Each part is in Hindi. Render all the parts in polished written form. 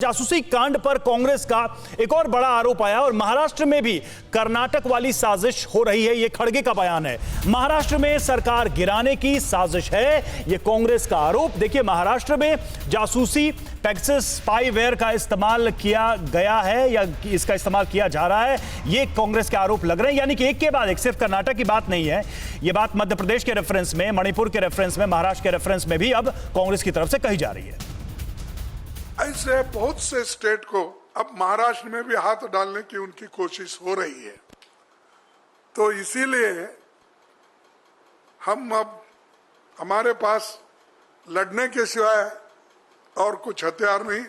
जासूसी कांड पर कांग्रेस का एक और बड़ा आरोप आया और महाराष्ट्र में भी कर्नाटक वाली साजिश हो रही है। यह खड़गे का बयान है। महाराष्ट्र में सरकार गिराने की साजिश है, यह कांग्रेस का आरोप। देखिए, महाराष्ट्र में जासूसी पेगासस स्पाईवेयर का इस्तेमाल किया गया है या इसका इस्तेमाल किया जा रहा है, यह कांग्रेस के आरोप लग रहे हैं। यानी कि एक के बाद एक, सिर्फ कर्नाटक की बात नहीं है, यह बात मध्य प्रदेश के रेफरेंस में, मणिपुर के रेफरेंस में, महाराष्ट्र के रेफरेंस में भी अब कांग्रेस की तरफ से कही जा रही है। ऐसे बहुत से स्टेट को अब महाराष्ट्र में भी हाथ डालने की उनकी कोशिश हो रही है। तो इसीलिए हम अब हमारे पास लड़ने के सिवाय और कुछ हथियार नहीं।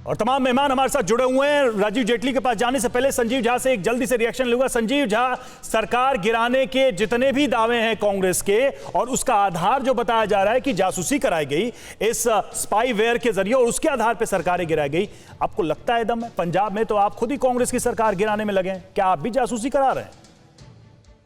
और तमाम मेहमान हमारे साथ जुड़े हुए हैं। राजीव जेटली के पास जाने से पहले संजीव झा से एक जल्दी से रिएक्शन लूंगा। संजीव झा, सरकार गिराने के जितने भी दावे हैं कांग्रेस के और उसका आधार जो बताया जा रहा है कि जासूसी कराई गई इस स्पाईवेयर के जरिए और उसके आधार पर सरकारें गिराई गई, आपको लगता है दम है? पंजाब में तो आप खुद ही कांग्रेस की सरकार गिराने में लगे हैं, क्या आप भी जासूसी करा रहे हैं?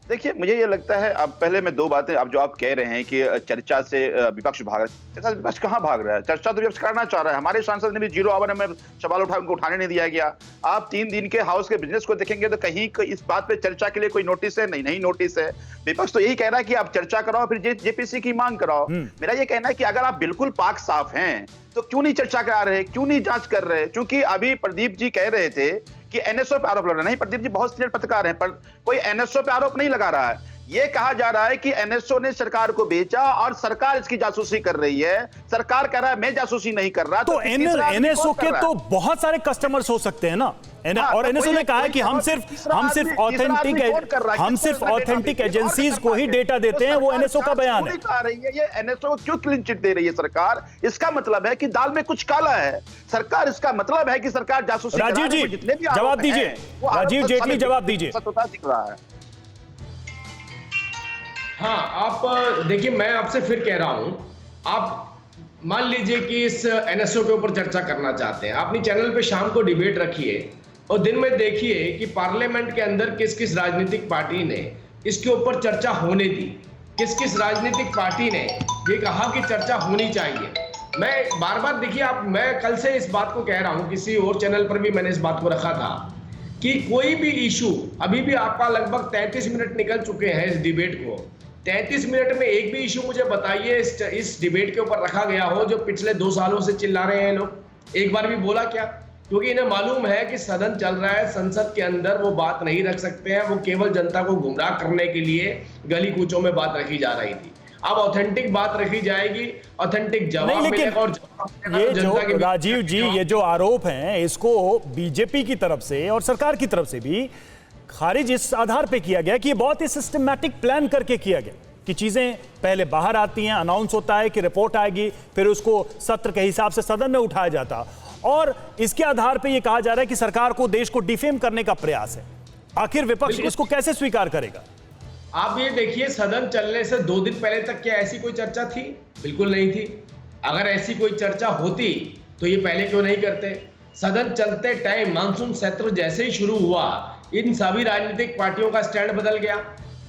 देखिए, मुझे ये लगता है, अब पहले मैं दो बातें, अब जो आप कह रहे हैं कि चर्चा से विपक्ष भाग रहा है, चर्चा विपक्ष कहाँ भाग रहा है? चर्चा तो विपक्ष करना चाह रहा है। हमारे सांसद ने भी 0 आवर में सवाल उनको उठाने नहीं दिया गया। आप 3 दिन के हाउस के बिजनेस को देखेंगे तो कहीं इस बात पे चर्चा के लिए कोई नोटिस है? नहीं नोटिस है। विपक्ष तो यही कह रहा है कि आप चर्चा कराओ, फिर जेपीसी की मांग कराओ। मेरा ये कहना है कि अगर आप बिल्कुल पाक साफ हैं तो क्यों नहीं चर्चा करा रहे, क्यों नहीं जांच कर रहे? क्योंकि अभी प्रदीप जी कह रहे थे कि एनएसओ पे आरोप लग रहा है। नहीं, प्रदीप जी बहुत सीनियर पत्रकार हैं, पर कोई एनएसओ पे आरोप नहीं लगा रहा है। ये कहा जा रहा है कि एनएसओ ने सरकार को बेचा और सरकार इसकी जासूसी कर रही है। सरकार कह रहा है मैं जासूसी नहीं कर रहा। तो एनएसओ के तो बहुत सारे कस्टमर्स हो सकते हैं ना। और एनएसओ ने कहा है कि हम सिर्फ ऑथेंटिक एजेंसीज को ही डेटा देते हैं। वो एनएसओ का बयान है। ये एनएसओ क्यों क्लीन चिट दे रही है सरकार? इसका मतलब है कि दाल में कुछ काला है। सरकार, इसका मतलब है कि सरकार जासूसी। राजीव जी जवाब दीजिए, राजीव जेटली जवाब दीजिए। सत्यता दिख रहा है। हाँ, आप देखिए, मैं आपसे फिर कह रहा हूं, आप मान लीजिए कि इस एनएसओ के ऊपर चर्चा करना चाहते हैं, अपनी चैनल पे शाम को डिबेट रखिए और दिन में देखिए कि पार्लियामेंट के अंदर किस किस राजनीतिक पार्टी ने इसके ऊपर चर्चा होने दी, किस किस राजनीतिक पार्टी ने ये कहा कि चर्चा होनी चाहिए। मैं बार बार, देखिए, मैं कल से इस बात को कह रहा हूं, किसी और चैनल पर भी मैंने इस बात को रखा था कि कोई भी इशू, अभी भी आपका लगभग 33 मिनट निकल चुके हैं इस डिबेट को, 33 मिनट में एक भी इशू मुझे बताइए इस डिबेट के ऊपर रखा गया हो जो पिछले 2 सालों से चिल्ला रहे हैं लोग। एक बार भी बोला क्या? क्योंकि इन्हें मालूम है कि सदन चल रहा है, संसद के अंदर वो बात नहीं रख सकते हैं। वो केवल जनता को गुमराह करने के लिए गली कूचों में बात रखी जा रही थी। अब ऑथेंटिक बात रखी जाएगी, ऑथेंटिक जवाब मिलेगा। और ये जो राजीव जी, ये जो आरोप हैं, इसको बीजेपी की तरफ से और सरकार की तरफ से भी खारिज इस आधार पे किया गया कि ये बहुत ही सिस्टमैटिक प्लान करके किया गया कि चीजें पहले बाहर आती हैं, अनाउंस होता है कि रिपोर्ट आएगी, फिर उसको सत्र के हिसाब से सदन में उठाया जाता और इसके आधार पे ये कहा जा रहा है कि सरकार को, देश को डिफेम करने का प्रयास है। आखिर विपक्ष इसको कैसे स्वीकार करेगा? आप ये देखिए, सदन चलने से 2 दिन पहले तक क्या ऐसी कोई चर्चा थी? बिल्कुल नहीं थी। अगर ऐसी कोई चर्चा होती तो ये पहले क्यों नहीं करते? सदन चलते टाइम मानसून सत्र जैसे ही शुरू हुआ, इन सभी राजनीतिक पार्टियों का स्टैंड बदल गया।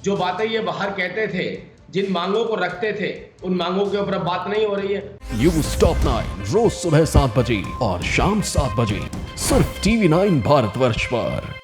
जो बातें ये बाहर कहते थे, जिन मांगों को रखते थे, उन मांगों के ऊपर बात नहीं हो रही है। न्यूज़ टॉप 9 रोज सुबह 7 बजे और शाम 7 बजे सिर्फ TV9 भारतवर्ष पर।